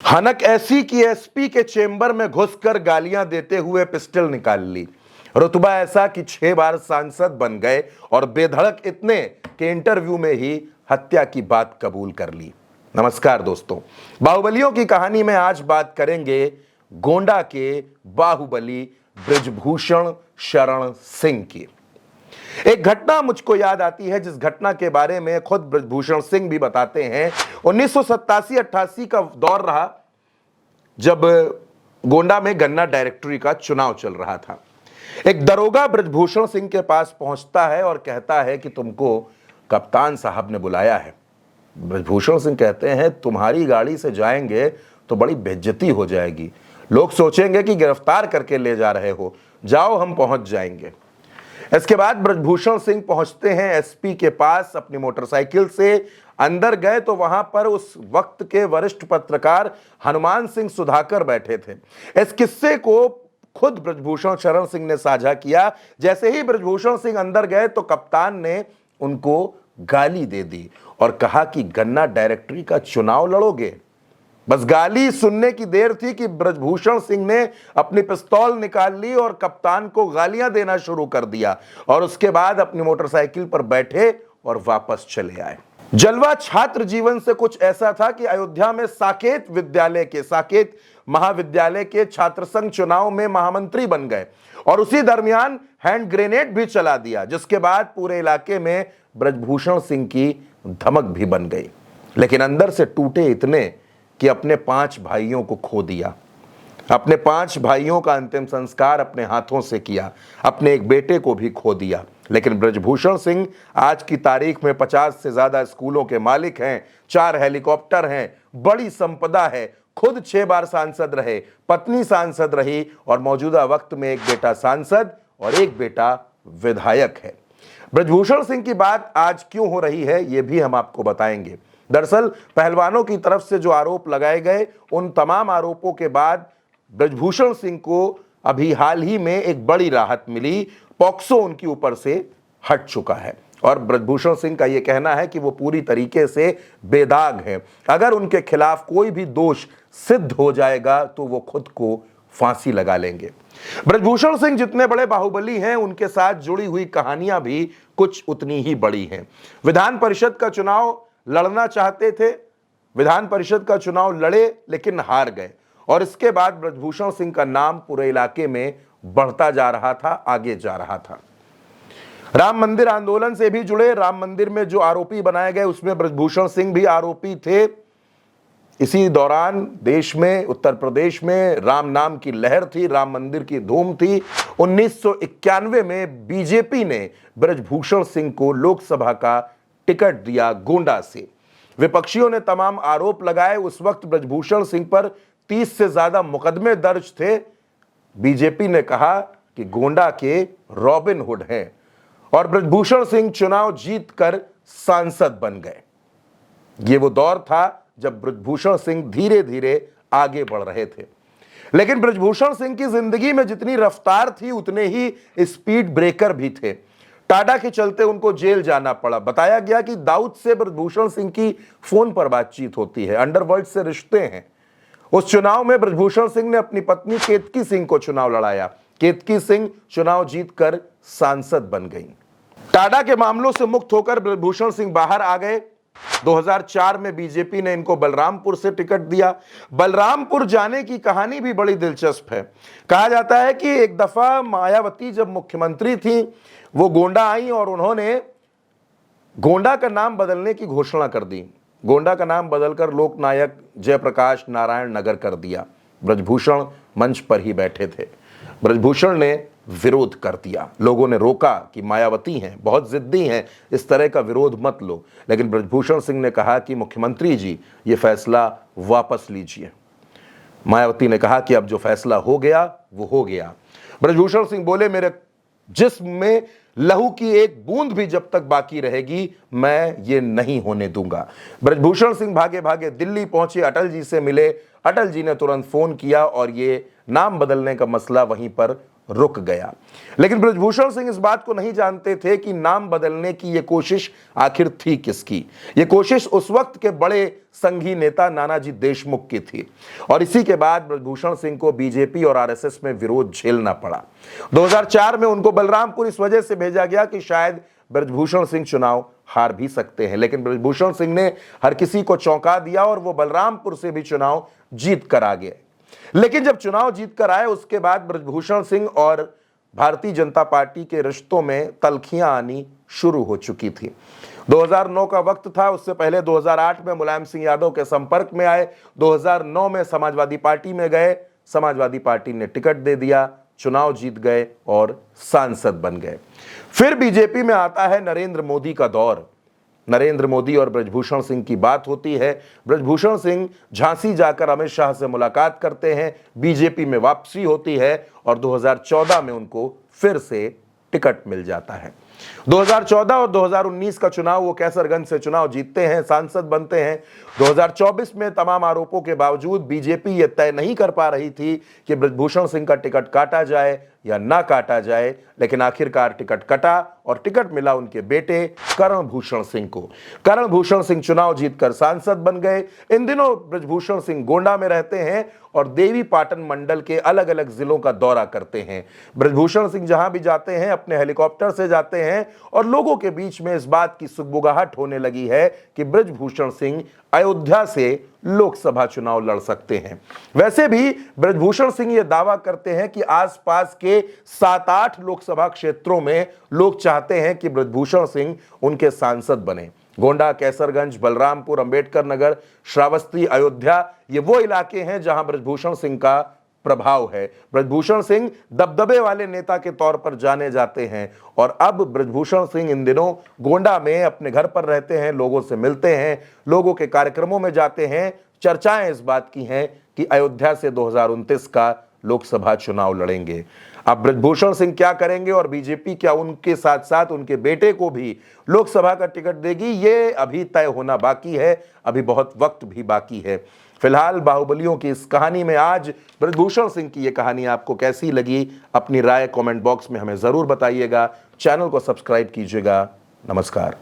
हनक ऐसी कि एसपी के चेंबर में घुसकर गालियां देते हुए पिस्टल निकाल ली। रुतबा ऐसा कि 6 बार सांसद बन गए और बेधड़क इतने कि इंटरव्यू में ही हत्या की बात कबूल कर ली। नमस्कार दोस्तों, बाहुबलियों की कहानी में आज बात करेंगे गोंडा के बाहुबली बृजभूषण शरण सिंह की। एक घटना मुझको याद आती है जिस घटना के बारे में खुद बृजभूषण सिंह भी बताते हैं। 1987-88 का दौर रहा जब गोंडा में गन्ना डायरेक्टरी का चुनाव चल रहा था। एक दरोगा बृजभूषण सिंह के पास पहुंचता है और कहता है कि तुमको कप्तान साहब ने बुलाया है। बृजभूषण सिंह कहते हैं तुम्हारी गाड़ी से जाएंगे तो बड़ी बेइज्जती हो जाएगी, लोग सोचेंगे कि गिरफ्तार करके ले जा रहे हो, जाओ हम पहुंच जाएंगे। इसके बाद बृजभूषण सिंह पहुंचते हैं एसपी के पास अपनी मोटरसाइकिल से। अंदर गए तो वहां पर उस वक्त के वरिष्ठ पत्रकार हनुमान सिंह सुधाकर बैठे थे। इस किस्से को खुद बृजभूषण शरण सिंह ने साझा किया। जैसे ही बृजभूषण सिंह अंदर गए तो कप्तान ने उनको गाली दे दी और कहा कि गन्ना डायरेक्टरी का चुनाव लड़ोगे। बस गाली सुनने की देर थी कि बृजभूषण सिंह ने अपनी पिस्तौल निकाल ली और कप्तान को गालियां देना शुरू कर दिया और उसके बाद अपनी मोटरसाइकिल पर बैठे और वापस चले आए। जलवा छात्र जीवन से कुछ ऐसा था कि अयोध्या में साकेत महाविद्यालय के छात्र संघ चुनाव में महामंत्री बन गए और उसी दरमियान हैंड ग्रेनेड भी चला दिया, जिसके बाद पूरे इलाके में बृजभूषण सिंह की धमक भी बन गई। लेकिन अंदर से टूटे इतने कि अपने 5 भाइयों को खो दिया। अपने 5 भाइयों का अंतिम संस्कार अपने हाथों से किया, अपने एक बेटे को भी खो दिया। लेकिन बृजभूषण सिंह आज की तारीख में 50 से ज्यादा स्कूलों के मालिक हैं, 4 हेलीकॉप्टर हैं, बड़ी संपदा है, खुद 6 बार सांसद रहे, पत्नी सांसद रही और मौजूदा वक्त में एक बेटा सांसद और एक बेटा विधायक है। बृजभूषण सिंह की बात आज क्यों हो रही है ये भी हम आपको बताएंगे। दरअसल पहलवानों की तरफ से जो आरोप लगाए गए उन तमाम आरोपों के बाद बृजभूषण सिंह को अभी हाल ही में एक बड़ी राहत मिली। पॉक्सो उनके ऊपर से हट चुका है और बृजभूषण सिंह का यह कहना है कि वो पूरी तरीके से बेदाग हैं। अगर उनके खिलाफ कोई भी दोष सिद्ध हो जाएगा तो वो खुद को फांसी लगा लेंगे। बृजभूषण सिंह जितने बड़े बाहुबली हैं उनके साथ जुड़ी हुई कहानियां भी कुछ उतनी ही बड़ी हैं। विधान परिषद का चुनाव लड़ना चाहते थे, विधान परिषद का चुनाव लड़े लेकिन हार गए और इसके बाद बृजभूषण सिंह का नाम पूरे इलाके में बढ़ता जा रहा था, आगे जा रहा था। राम मंदिर आंदोलन से भी जुड़े, राम मंदिर में जो आरोपी बनाए गए उसमें बृजभूषण सिंह भी आरोपी थे। इसी दौरान देश में, उत्तर प्रदेश में राम नाम की लहर थी, राम मंदिर की धूम थी। 1991 में बीजेपी ने बृजभूषण सिंह को लोकसभा का टिकट दिया गोंडा से। विपक्षियों ने तमाम आरोप लगाए। उस वक्त बृजभूषण सिंह पर 30 से ज्यादा मुकदमे दर्ज थे। बीजेपी ने कहा कि गोंडा के रॉबिन हुड हैं और बृजभूषण सिंह चुनाव जीतकर सांसद बन गए। ये वो दौर था जब बृजभूषण सिंह धीरे धीरे आगे बढ़ रहे थे। लेकिन बृजभूषण सिंह की जिंदगी में जितनी रफ्तार थी उतने ही स्पीड ब्रेकर भी थे। टाडा के चलते उनको जेल जाना पड़ा। बताया गया कि दाऊद से बृजभूषण सिंह की फोन पर बातचीत होती है, अंडरवर्ल्ड से रिश्ते हैं। उस चुनाव में बृजभूषण सिंह ने अपनी पत्नी केतकी सिंह को चुनाव लड़ाया। केतकी सिंह चुनाव जीतकर सांसद बन गई। टाडा के मामलों से मुक्त होकर बृजभूषण सिंह बाहर आ गए। 2004 में बीजेपी ने इनको बलरामपुर से टिकट दिया। बलरामपुर जाने की कहानी भी बड़ी दिलचस्प है। कहा जाता है कि एक दफा मायावती जब मुख्यमंत्री थी वो गोंडा आई और उन्होंने गोंडा का नाम बदलने की घोषणा कर दी। गोंडा का नाम बदलकर लोकनायक जयप्रकाश नारायण नगर कर दिया। बृजभूषण मंच पर ही बैठे थे। बृजभूषण ने विरोध कर दिया। लोगों ने रोका कि मायावती हैं, बहुत जिद्दी हैं, इस तरह का विरोध मत लो। लेकिन बृजभूषण सिंह ने कहा कि मुख्यमंत्री जी ये फैसला वापस लीजिए। मायावती ने कहा कि अब जो फैसला हो गया वो हो गया। बृजभूषण सिंह बोले मेरे जिस्म में लहू की एक बूंद भी जब तक बाकी रहेगी मैं ये नहीं होने दूंगा। बृजभूषण सिंह भागे भागे दिल्ली पहुंचे, अटल जी से मिले। अटल जी ने तुरंत फोन किया और ये नाम बदलने का मसला वहीं पर रुक गया। लेकिन बृजभूषण सिंह इस बात को नहीं जानते थे कि नाम बदलने की यह कोशिश आखिर थी किसकी। यह कोशिश उस वक्त के बड़े संघी नेता नानाजी देशमुख की थी और इसी के बाद बृजभूषण सिंह को बीजेपी और आरएसएस में विरोध झेलना पड़ा। 2004 में उनको बलरामपुर इस वजह से भेजा गया कि शायद बृजभूषण सिंह चुनाव हार भी सकते हैं, लेकिन बृजभूषण सिंह ने हर किसी को चौंका दिया और वो बलरामपुर से भी चुनाव जीत कर आ गए। लेकिन जब चुनाव जीत कर आए उसके बाद बृजभूषण सिंह और भारतीय जनता पार्टी के रिश्तों में तल्खियां आनी शुरू हो चुकी थी। 2009 का वक्त था, उससे पहले 2008 में मुलायम सिंह यादव के संपर्क में आए, 2009 में समाजवादी पार्टी में गए, समाजवादी पार्टी ने टिकट दे दिया, चुनाव जीत गए और सांसद बन गए। फिर बीजेपी में आता है नरेंद्र मोदी का दौर। नरेंद्र मोदी और बृजभूषण सिंह की बात होती है। बृजभूषण सिंह झांसी जाकर अमित शाह से मुलाकात करते हैं, बीजेपी में वापसी होती है और 2014 में उनको फिर से टिकट मिल जाता है। 2014 और 2019 का चुनाव वो कैसरगंज से चुनाव जीतते हैं, सांसद बनते हैं। 2024 में तमाम आरोपों के बावजूद बीजेपी ये तय नहीं कर पा रही थी कि बृजभूषण सिंह का टिकट काटा जाए या ना काटा जाए, लेकिन आखिरकार टिकट कटा और टिकट मिला उनके बेटे करण भूषण सिंह को। करण भूषण सिंह चुनाव जीतकर सांसद बन गए। इन दिनों बृजभूषण सिंह गोंडा में रहते हैं और देवी पाटन मंडल के अलग अलग जिलों का दौरा करते हैं। बृजभूषण सिंह जहां भी जाते हैं अपने हेलीकॉप्टर से जाते हैं और लोगों के बीच में इस बात की सुगबुगाहट होने लगी है कि बृजभूषण सिंह अयोध्या से लोकसभा चुनाव लड़ सकते हैं। वैसे भी बृजभूषण सिंह ये दावा करते हैं कि आसपास के 7-8 लोकसभा क्षेत्रों में लोग चाहते हैं कि बृजभूषण सिंह उनके सांसद बने। गोंडा, कैसरगंज, बलरामपुर, अंबेडकर नगर, श्रावस्ती, अयोध्या, ये वो इलाके हैं जहां बृजभूषण सिंह का प्रभाव है। बृजभूषण सिंह दबदबे वाले नेता के तौर पर जाने जाते हैं और अब बृजभूषण सिंह इन दिनों गोंडा में अपने घर पर रहते हैं, लोगों से मिलते हैं, लोगों के कार्यक्रमों में जाते हैं। चर्चाएं इस बात की हैं कि अयोध्या से 2029 का लोकसभा चुनाव लड़ेंगे। अब बृजभूषण सिंह क्या करेंगे और बीजेपी क्या उनके साथ साथ उनके बेटे को भी लोकसभा का टिकट देगी, ये अभी तय होना बाकी है, अभी बहुत वक्त भी बाकी है। फिलहाल बाहुबलियों की इस कहानी में आज बृजभूषण सिंह की ये कहानी आपको कैसी लगी, अपनी राय कमेंट बॉक्स में हमें जरूर बताइएगा। चैनल को सब्सक्राइब कीजिएगा। नमस्कार।